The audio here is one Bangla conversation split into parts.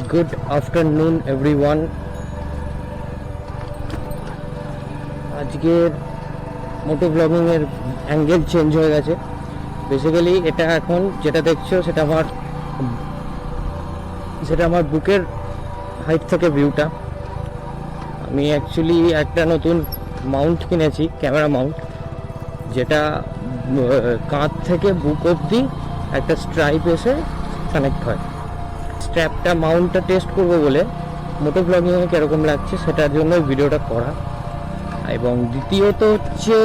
Good afternoon everyone. আজকের মোটো ব্লগিং এর অ্যাঙ্গেল চেঞ্জ হয়ে গেছে। বেসিক্যালি এটা এখন যেটা দেখছো সেটা আমার বুকের হাইট থেকে ভিউটা। আমি অ্যাকচুয়ালি একটা নতুন মাউন্ট কিনেছি, ক্যামেরা মাউন্ট, যেটা কাঁধ থেকে বুক অবধি একটা স্ট্রাইপ এসে কানেক্ট হয়। স্ট্র্যাপটা মাউন্টটা টেস্ট করবো বলে মোটো ব্লগিংয়ে কীরকম লাগছে সেটার জন্য ভিডিওটা করা। এবং দ্বিতীয়ত হচ্ছে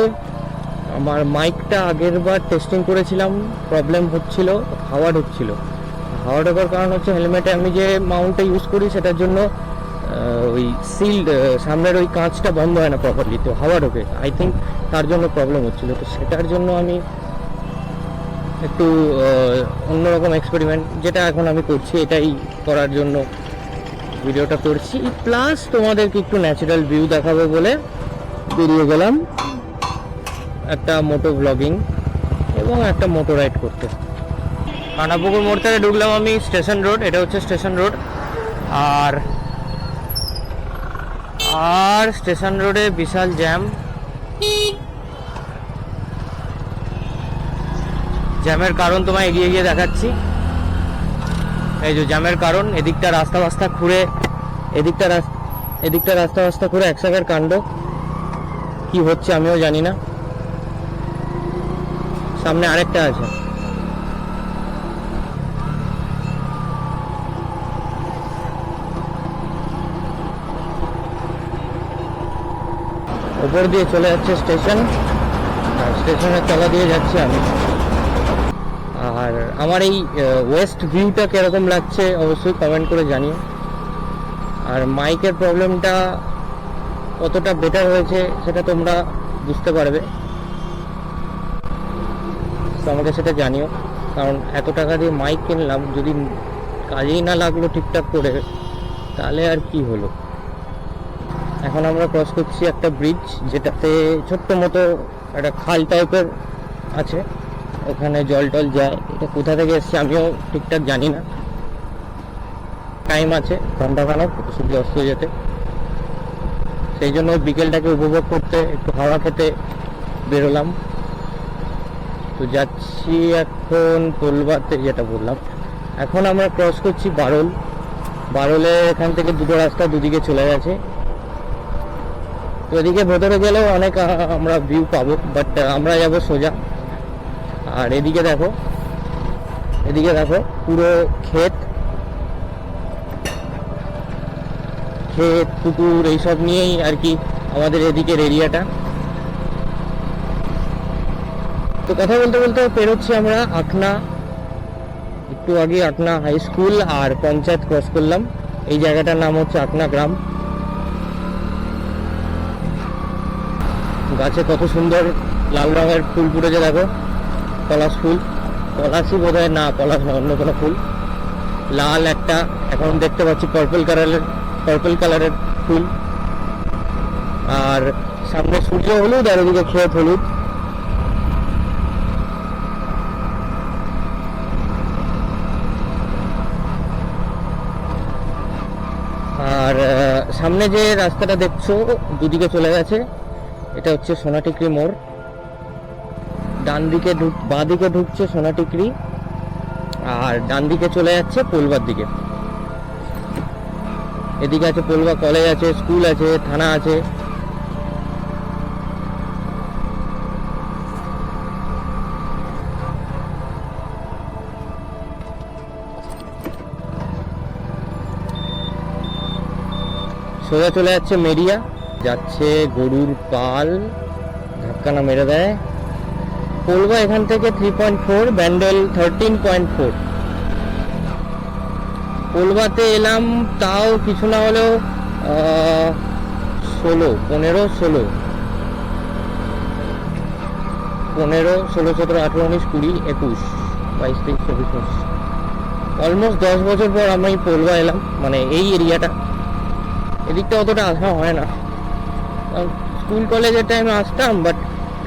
আমার মাইকটা আগের বার টেস্টিং করেছিলাম, প্রবলেম হচ্ছিল, হাওয়া ঢুকছিল। হাওয়া ঢোকার কারণ হচ্ছে হেলমেটে আমি যে মাউন্টটা ইউজ করি সেটার জন্য ওই সিল্ড সামনের ওই কাঁচটা বন্ধ হয় না প্রপারলি, তো হাওয়া ঢোকে। আই থিঙ্ক তার জন্য প্রবলেম হচ্ছিল। তো সেটার জন্য আমি একটু অন্যরকম এক্সপেরিমেন্ট যেটা এখন আমি করছি, এটাই করার জন্য ভিডিওটা করছি। প্লাস তোমাদেরকে একটু ন্যাচারাল ভিউ দেখাবো বলে বেরিয়ে গেলাম একটা মোটো ব্লগিং এবং একটা মোটো রাইড করতে। কানাপুকুর মোড় থেকে ঢুকলাম আমি স্টেশন রোড, এটা হচ্ছে স্টেশন রোড। আর স্টেশন রোডে বিশাল জ্যাম। জ্যামের কারণ তোমায় এগিয়ে গিয়ে দেখাচ্ছি। এই যে জ্যামের কারণ, এদিকটা রাস্তা ঘুরে এদিকটা রাস্তা ঘুরে এক জায়গার কাণ্ড। কি হচ্ছে আমিও জানি না। সামনে আরেকটা আছে। ওপর দিয়ে চলে যাচ্ছে স্টেশন, আর স্টেশনের তলা দিয়ে যাচ্ছি আমি। আর আমার এই ওয়েস্ট ভিউটা কিরকম লাগছে অবশ্যই কমেন্ট করে জানিও। আর মাইকের প্রবলেমটা কতটা বেটার হয়েছে সেটা তোমরা বুঝতে পারবে, তো আমাকে সেটা জানিও। কারণ এত টাকা দিয়ে মাইক কিনলাম, যদি কাজেই না লাগলো ঠিকঠাক করে তাহলে আর কি হলো। এখন আমরা ক্রস করছি একটা ব্রিজ, যেটাতে ছোট্ট মতো একটা খাল টাইপের আছে, ওখানে জল টল যায়। এটা কোথা থেকে এসছে আমিও ঠিকঠাক জানি না। টাইম আছে ঘন্টাখানেক সূর্য অস্ত যেতে, সেই জন্য বিকেলটাকে উপভোগ করতে একটু হাওয়া খেতে বেরোলাম। তো যাচ্ছি এখন পোলবাতে, যেটা বললাম। এখন আমরা ক্রস করছি বারলে। এখান থেকে দুটো রাস্তা দুদিকে চলে গেছে, তো এদিকে ভেতরে গেলেও অনেক আমরা ভিউ পাবো, বাট আমরা যাবো সোজা। আর এদিকে দেখো পুরো ক্ষেত পুকুর এইসব নিয়েই আর কি আমাদের এদিকের এরিয়াটা। তো কথা বলতে বলতে পেরোচ্ছি আমরা আকনা। একটু আগে আকনা হাই স্কুল আর পঞ্চায়েত ক্রস করলাম। এই জায়গাটার নাম হচ্ছে আকনা গ্রাম। গাছে কত সুন্দর লাল রঙের ফুল ফুটেছে দেখো, পলাশ ফুল। পলাশই বোধ হয়, না পলাশ না, অন্য কোনো ফুল। লাল একটা, এখন দেখতে পাচ্ছি পার্পল কালারের ফুল। আর সামনে সূর্য হলুদ, আর ওদিকে ক্ষেত হলুদ। আর সামনে যে রাস্তাটা দেখছো দুদিকে চলে গেছে, এটা হচ্ছে সোনাটিকরি মোড়। বাঁ দিকে ঢুকছে সোনাটিকরি, আর ডান দিকে চলে যাচ্ছে পোলবার দিকে। এদিকে আছে পোলবা কলেজ আছে, স্কুল আছে, থানা আছে। সোজা চলে যাচ্ছে মেরিয়া, যাচ্ছে গরুর পাল, ধাক্কা না মেরে দেয়। পোলবা এখান থেকে 3.4, ব্যান্ডেল 13.4। পোলবাতে এলাম তাও কিছু না হলেও 15, 16, 17, 18, 19, 20, 21, 22, 23, 24, 25, অলমোস্ট 10 বছর পর আমি পোলবা এলাম। মানে এই এরিয়াটা, এদিকটা অতটা আসা হয় না। স্কুল কলেজের টাইমে আসতাম, বাট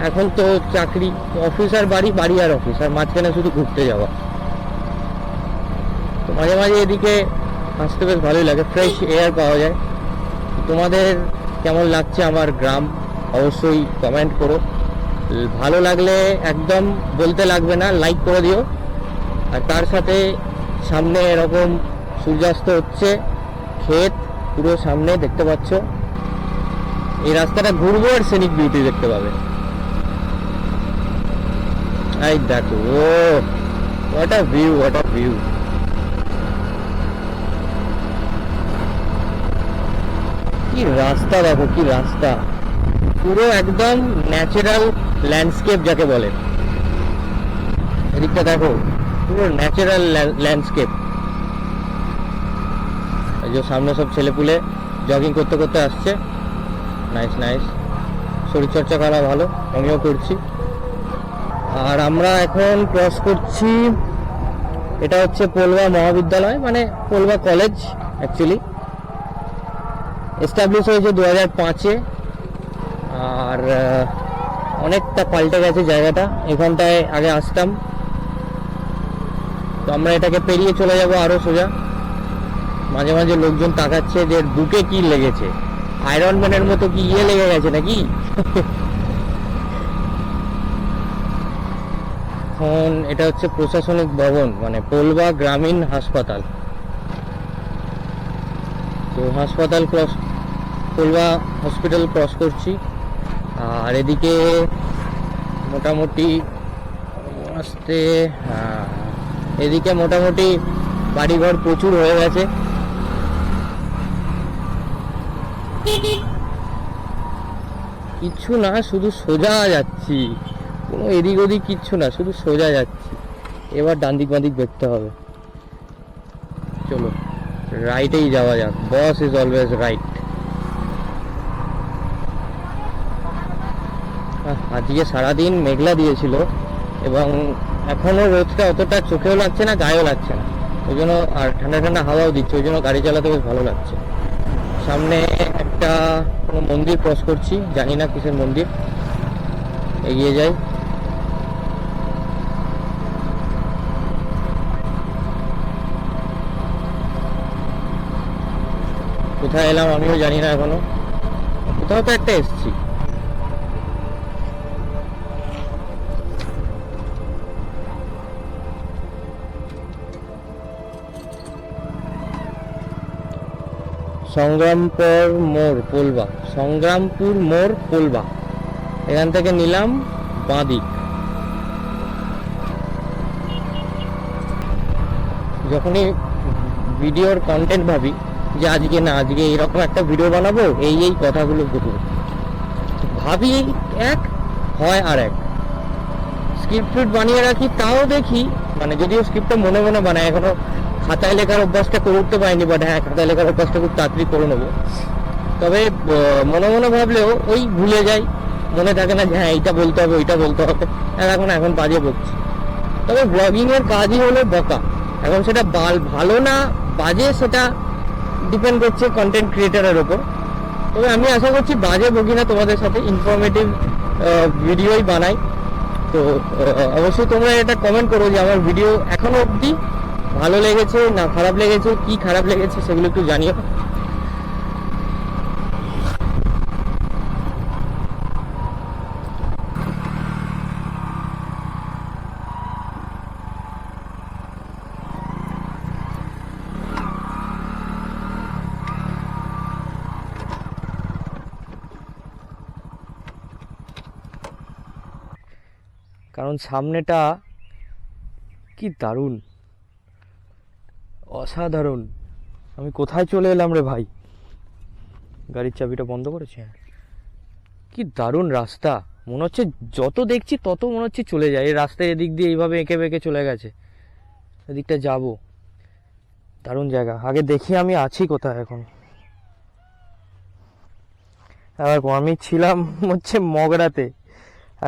এখন তো চাকরি, অফিস আর বাড়ি আর অফিস, আর মাঝখানে শুধু ঘুরতে যাওয়া। তো মাঝে মাঝে এদিকে আসতে বেশ ভালোই লাগে, ফ্রেশ এয়ার পাওয়া যায়। তোমাদের কেমন লাগছে আমার গ্রাম অবশ্যই কমেন্ট করো। ভালো লাগলে একদম বলতে লাগবে না, লাইক করে দিও। আর তার সাথে সামনে এরকম সূর্যাস্ত হচ্ছে, ক্ষেত পুরো সামনে দেখতে পাচ্ছ। এই রাস্তাটা ঘুরবো আর সিনিক বিউটি দেখতে পাবে। এই দেখো, oh what a view, what a view. কি রাস্তা দেখো, কি রাস্তা, পুরো একদম ন্যাচারাল ল্যান্ডস্কেপ যাকে বলে। এদিকটা দেখো, পুরো ন্যাচারাল ল্যান্ডস্কেপ। এই যে সামনে সব ছেলেপুলে জগিং করতে করতে আসছে। নাইস নাইস, শরীরচর্চা করা ভালো, আমিও করছি। আর আমরা এখন ক্রস করছি, এটা হচ্ছে পোলবা মহাবিদ্যালয়, মানে পোলবা কলেজ অ্যাকচুয়ালি। এস্টাবলিশ হয়েছে 2005-এ। আর অনেকটা পাল্টে গেছে জায়গাটা। এখানটায় আগে আসতাম, তো আমরা এটাকে পেরিয়ে চলে যাব আরো সোজা। মাঝে মাঝে লোকজন তাকাচ্ছে যে বুকে কি লেগেছে, আয়রন ম্যানের মতো কি ইয়ে লেগে গেছে নাকি। এখন এটা হচ্ছে প্রশাসনিক ভবন, মানে পোলবা গ্রামীণ হাসপাতাল। তো হাসপাতাল ক্রস, পোলবা হসপিটাল ক্রস করছি। আর এদিকে মোটামুটি আসতে, এদিকে মোটামুটি বাড়িঘর প্রচুর হয়ে গেছে। কিচ্ছু না, শুধু সোজা যাচ্ছি, কোনো এদিক ওদিক কিচ্ছু না, শুধু সোজা যাচ্ছি। এবার ডান দিক বাঁ দিক দেখতে হবে। চলো রাইটেই যাওয়া যাক, বস ইজ অলওয়েজ রাইট। আজকে সারাদিন মেঘলা দিয়েছিল এবং এখনো রোদটা অতটা চোখেও লাগছে না, গায়েও লাগছে না, ওই জন্য। আর ঠান্ডা ঠান্ডা হাওয়াও দিচ্ছে, ওই জন্য গাড়ি চালাতে বেশ ভালো লাগছে। সামনে একটা কোনো মন্দির ক্রস করছি, জানি না কিসের মন্দির, এগিয়ে যাই। কোথায় এলাম আমিও জানি না এখনো, কোথাও তো একটা এসছি। সংগ্রামপুর মোড় পোলবা, সংগ্রামপুর মোড় পোলবা। এখান থেকে নিলাম বাঁ দিক। যখনই ভিডিওর কন্টেন্ট ভাবি যে আজকে না, আজকে এরকম একটা ভিডিও বানাবো, এই কথাগুলো ভাবি এক, হয় আর এক। স্ক্রিপ্ট বানিয়ে রাখি, তাও দেখি, মানে যদিও স্ক্রিপ্টটা মনে মনে বানায়, এখনো খাতায় লেখার অভ্যাসটা করে উঠতে পারিনি, বাট হ্যাঁ খাতায় লেখার অভ্যাসটা খুব তাড়াতাড়ি করে নেবো। তবে মনে মনে ভাবলেও ওই ভুলে যাই, মনে থাকে না যে হ্যাঁ এইটা বলতে হবে, ওইটা বলতে হবে। এখন বাজে বকছি। তবে ব্লগিং এর কাজই হলো বকা। এখন সেটা ভালো না বাজে সেটা ডিপেন্ড করছে কন্টেন্ট ক্রিয়েটারের ওপর। তবে আমি আশা করছি বাজে বকি না, তোমাদের সাথে ইনফরমেটিভ ভিডিওই বানাই। তো অবশ্যই তোমরা এটা কমেন্ট করো যে আমার ভিডিও এখনো অবধি ভালো লেগেছে না খারাপ লেগেছে, কি খারাপ লেগেছে সেগুলো একটু জানিও। কারণ সামনেটা কি দারুণ, অসাধারণ। আমি কোথায় চলে এলাম রে ভাই, গাড়ির চাবিটা বন্ধ করেছে। কি দারুণ রাস্তা, মনে হচ্ছে যত দেখছি তত মনে হচ্ছে চলে যায়। এই রাস্তায় এদিক দিয়ে এইভাবে এঁকে বেঁকে চলে গেছে, এদিকটা যাব। দারুণ জায়গা। আগে দেখি আমি আছি কোথায় এখন। এবার আমি ছিলাম হচ্ছে মগরাতে,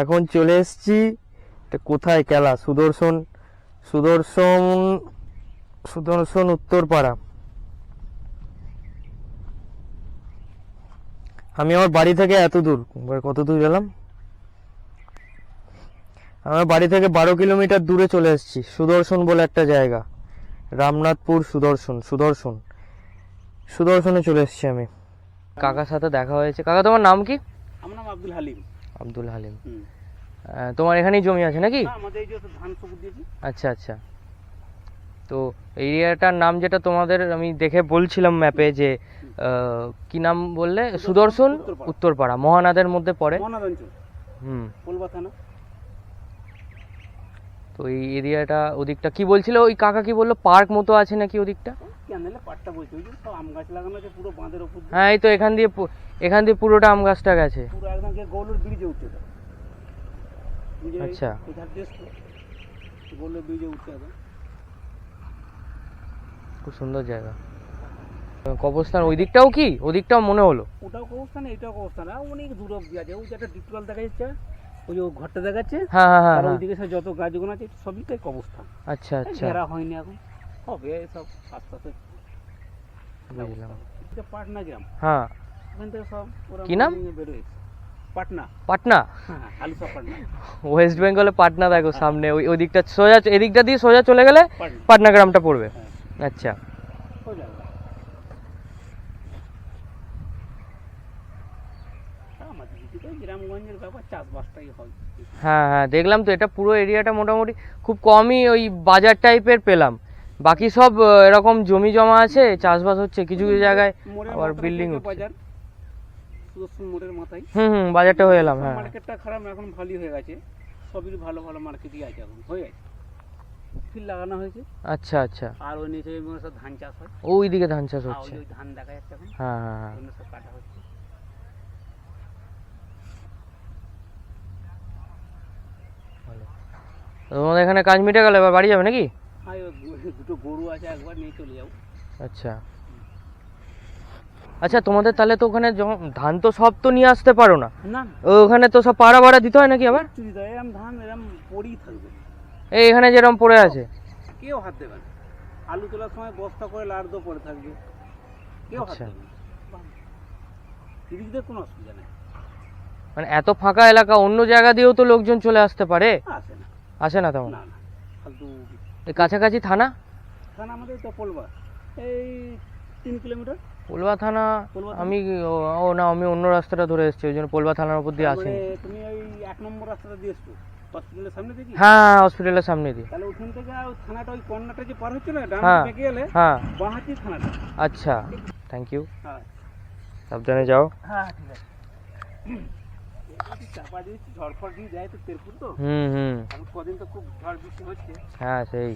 এখন চলে এসছি কোথায়, কেলা সুদর্শন, সুদর্শন সুদর্শন উত্তরপাড়া। আমি আমার বাড়ি থেকে এত দূর, কত দূর গেলাম, আমার বাড়ি থেকে 12 কিলোমিটার দূরে চলে এসেছি। সুদর্শন বলে একটা জায়গা, রামনাথপুর সুদর্শন। সুদর্শনে চলে এসেছি আমি। কাকার সাথে দেখা হয়েছে। কাকা তোমার নাম কি? আমার নাম আব্দুল হালিম। আব্দুল হালিম। তোমার এখানেই জমি আছে নাকি? আমাদের এই যে ধান সবুজ দিয়েছি। আচ্ছা আচ্ছা। তো এরিয়াটার নাম যেটা তোমাদের আমি দেখে বলছিলাম ম্যাপে যে কি নাম বললে? সুদর্শন উত্তরপাড়া মহানাদের মধ্যে পড়ে। মহানাদ অঞ্চল। পোলবা থানা। তো এই এরিয়াটা ওদিকটা কি বলছিল ওই কাকা, কি বললো পার্ক মতো আছে নাকি ওদিকটা? ক্যানেলে পাটটা বলছে ওই যে সব আম গাছ লাগানো আছে পুরো বাঁধের উপর। হ্যাঁ এই তো এখান দিয়ে পুরোটা আম গাছটা গেছে পুরো একদম যে গৌলুর ব্রিজে উঠছে। আচ্ছা গৌলুর ব্রিজে উঠছে একদম। খুব সুন্দর জায়গা। কবরস্থান ওই দিকটাও কি? ওদিকটাও মনে হলো ওটাও কবরস্থান এটাও কবরস্থান। অনেক দূর অব্দি আছে। ওই যে একটা ডিপটুয়াল দেখা যাচ্ছে, ওই যে ঘরটা দেখাচ্ছে। হ্যাঁ হ্যাঁ হ্যাঁ। আর ওইদিকে সব যত গাছগুলো আছে সবই তাই কবরস্থান। আচ্ছা আচ্ছা। ঘেরা হয়নি এখন, হবে সব আস্তে আস্তে। বুঝলাম। এটা পাটনা গ্রাম। হ্যাঁ। ওখান থেকে সব ওরা কি নাম? বেরোয়। পাটনা। পাটনা? হ্যাঁ আলুসা পাটনা। ওয়েস্ট বেঙ্গলে পাটনা দেখো সামনে, ওই দিকটা সোজা, এদিকটা দিয়ে সোজা চলে গেলে পাটনা গ্রামটা পড়বে। আচ্ছা। গ্রামগঞ্জের ব্যাপার, চাষবাসটাই হয়। হ্যাঁ হ্যাঁ দেখলাম তো, এটা পুরো এরিয়াটা মোটামুটি খুব কমই ওই বাজার টাইপের পেলাম, বাকি সব এরকম জমি জমা আছে, চাষবাস হচ্ছে, কিছু কিছু জায়গায় আবার বিল্ডিং হচ্ছে। সুদর্শন মোড়ের মাথায়। বাজারটা হয়ে এলাম। হ্যাঁ মার্কেটটা খারাপ না, এখন ভালোই হয়ে গেছে। সবই ভালো ভালো মার্কেটই আছে এখন, হয়ে গেছে। ফিল লাগানো হয়েছে। আচ্ছা আচ্ছা। আর ওই নিচে সব ধান চাষ হয়। ওই দিকে ধান চাষ হচ্ছে। ওই ধান দেখা যাচ্ছে এখন। হ্যাঁ হ্যাঁ হ্যাঁ। সব কাটা হচ্ছে। তোমাদের এখানে কাজ মিটে গেলে এবার বাড়ি যাবে নাকি? হ্যাঁ দুটো গরু আছে, একবার নিয়ে চলে যাও। আচ্ছা আচ্ছা। তোমাদের তাহলে তো ওখানে ধান তো সব তো নিয়ে আসতে পারো না? না ওখানে তো সব পাড়া ভাড়া দিতে হয় নাকি আবার? এরম ধান এরম পড়েই থাকবে। এই এখানে যেরকম পড়ে আছে কেউ হাত দেবে না। আলু তোলার সময় বস্তা করে লাড় দো পড়ে থাকবে, কেউ হাত দেবে না। এদিকে কোনো অসুবিধা নেই। মানে এত ফাঁকা এলাকা, অন্য জায়গা দিয়েও তো লোকজন চলে আসতে পারে? আসে না। আসে না তেমন? না না, ফালতু। এই কাছাকাছি থানা? থানা আমাদের তো পোলবা, এই 3 কিলোমিটার। পোলবা থানা? আমি না, আমি অন্য রাস্তাটা ধরে এসেছি, ওই জন্য পোলবা থানার উপর দিয়ে আসিনি। তুমি ওই 1 নম্বর রাস্তাটা দিয়ে এসছো হসপিটালের সামনে থেকে? হ্যাঁ হসপিটালের সামনে দিয়ে। তাহলে ওখান থেকে থানাটা ওই কর্নারটা যে পার হচ্ছে না, ডান দিকে গেলে বাঁ হাতে থানাটা। আচ্ছা থ্যাংক ইউ। হ্যাঁ সাবধানে যাও। হ্যাঁ ঠিক আছে। চাপা দিয়ে ঝড় ফড় দিয়ে যায় তো তেরপুর তো। এখন কদিন তো খুব ঝড় বৃষ্টি হচ্ছে। হ্যাঁ সেই।